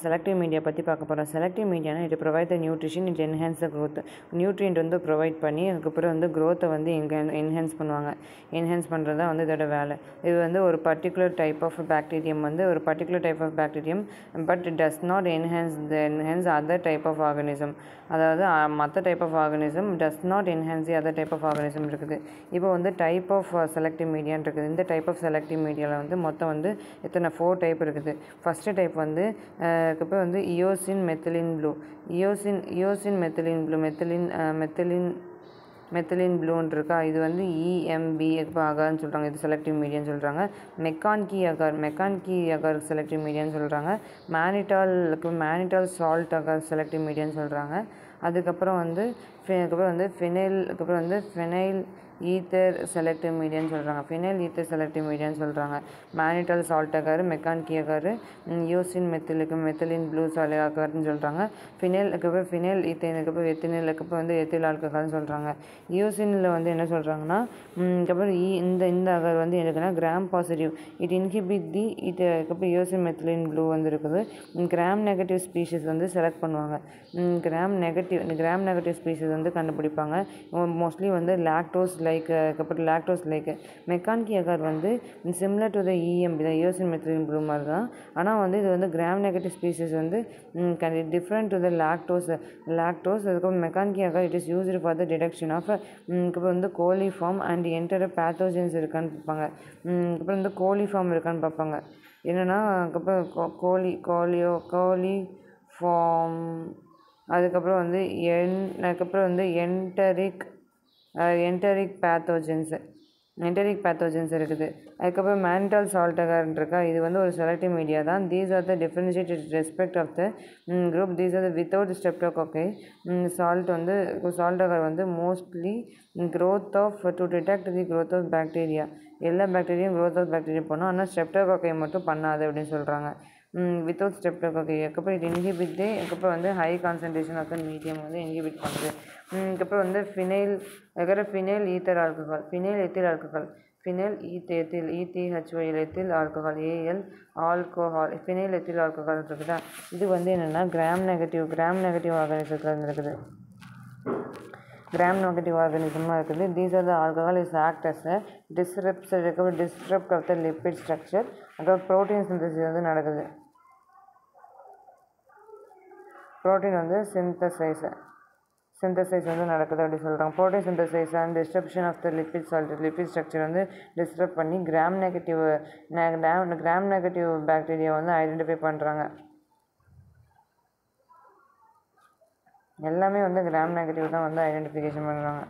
Selective media பற்றி பார்க்க போகிறோம். செலக்டிவ் மீடியானா it provide the nutrition, it enhance the growth. Nutrient வந்து ப்ரொவைட் பண்ணி அதுக்கப்புறம் வந்து க்ரோத்தை வந்து என்ஹான்ஸ் பண்ணுவாங்க. என்ஹான்ஸ் பண்ணுறது தான் வந்து இதோட வேலை. இது வந்து ஒரு particular type of bacterium but does not enhance other type of organism. அதாவது மற்ற type of organism does not enhance the other type of organism இருக்குது. இப்போ வந்து டைப் ஆஃப் செலக்டிவ் மீடியான்னு இருக்குது. இந்த டைப் ஆஃப் செலக்டிவ் மீடியாவில் வந்து மொத்தம் வந்து 4 டைப் இருக்குது. ஃபஸ்ட்டு டைப் வந்து அதுக்கப்புறம் வந்து இயோசின் மெத்திலின் ப்ளூ. மெத்திலின் ப்ளூன்னு இருக்கா. இது வந்து EMB அகார்னு சொல்கிறாங்க. இது செலக்டிவ் மீடியான்னு சொல்கிறாங்க. மெக்கான் கி அகார் செலக்டிவ் மீடியான்னு சொல்கிறாங்க. மேனிட்டால் சால்ட் அகார் செலக்டிவ் மீடியான்னு சொல்கிறாங்க. அதுக்கப்புறம் வந்து ஃபினைல் ஈத்தர் செலக்டிவ் மீடியான்னு சொல்கிறாங்க. மேனிட்டால் சால்ட் அகார், மெக்கான் கி அகார், யோசின் மெத்திலின் ப்ளூ அகார்னு சொல்கிறாங்க. ஃபினைல் ஈத்தேன், எத்தினில், வந்து எத்தில் ஆல்கஹால்னு சொல்கிறாங்க. யோசினில் வந்து என்ன சொல்கிறாங்கன்னா அதுக்கப்புறம் இந்த அகார் வந்து எதுக்குன்னா gram positive. It inhibit the eosin methylene blue வந்து இருக்குது. கிராம் நெகட்டிவ் ஸ்பீஷிஸ் வந்து செலக்ட் பண்ணுவாங்க. கிராம் நெகட்டிவ் ஸ்பீஷிஸ் வந்து கண்டுபிடிப்பாங்க. மோஸ்ட்லி வந்து லாக்டோஸ் லைக். மெக்கான் கி அகார் வந்து similar to the EMB, eosin methylene blue மாதிரி தான். ஆனால் வந்து இது வந்து கிராம் நெகட்டிவ் ஸ்பீஷிஸ் வந்து டிஃப்ரெண்ட் டு த லாக்டோஸ். அதுக்கப்புறம் MacConkey agar it is used for the detection of அதுக்கப்புறம் வந்து கோலிஃபார்ம் அண்ட் என்டர் பேத்தோஜன்ஸ் இருக்கான்னு பார்ப்பாங்க. அதுக்கப்புறம் வந்து கோலிஃபார்ம் இருக்கான்னு பார்ப்பாங்க. என்னென்னா அதுக்கப்புறம் கோலிஃபார்ம், அதுக்கப்புறம் வந்து என்டரிக் பேத்தோஜன்ஸ் இருக்குது. அதுக்கப்புறம் மேனிட்டால் சால்ட் அகார் இருக்கா. இது வந்து ஒரு செலக்டிவ் மீடியா தான். These are the differentiated respect of the group. These are the without ஸ்ட்ரெப்டோகாக்கை. சால்ட் அகார் வந்து mostly to detect the growth of bacteria. எல்லா பாக்டீரியும் க்ரோத் ஆஃப் பாக்டீரியா பண்ணும், ஆனால் ஸ்ட்ரெப்டோகாக்கை மட்டும் பண்ணாது அப்படின்னு சொல்கிறாங்க. வித்தவுட் ஸ்ட்ரெப்டோகாக்கை. அதுக்கப்புறம் இது இன்ஹிபிட் அதுக்கப்புறம் வந்து high concentration of the medium வந்து இன்ஹிபிட் பண்ணுது. அதுக்கப்புறம் வந்து phenyl ether alcohol. Phenyl ethyl alcohol phenyl ethyl alcohol இருக்குதா. இது வந்து என்னென்னா கிராம் நெகட்டிவ் ஆர்கானிசத்தில் இருக்குது. கிராம் நெகட்டிவ் ஆர்கானிசமாக இருக்குது. These are the alcohol is act as a disrupt of the lipid structure. அப்புறம் ப்ரோட்டீன் சிந்தசிஸ் வந்து நடக்குது. ப்ரோட்டீன் வந்து சிந்தசைஸ் வந்து நடக்குது அப்படி சொல்கிறாங்க. Protein synthesize and disruption of the lipid structure வந்து டிஸ்டர்ப் பண்ணி கிராம் நெகட்டிவ் பாக்டீரியா வந்து ஐடென்டிஃபை பண்ணுறாங்க. எல்லாமே வந்து கிராம் நெகட்டிவ் தான் வந்து ஐடென்டிஃபிகேஷன் பண்ணுறாங்க.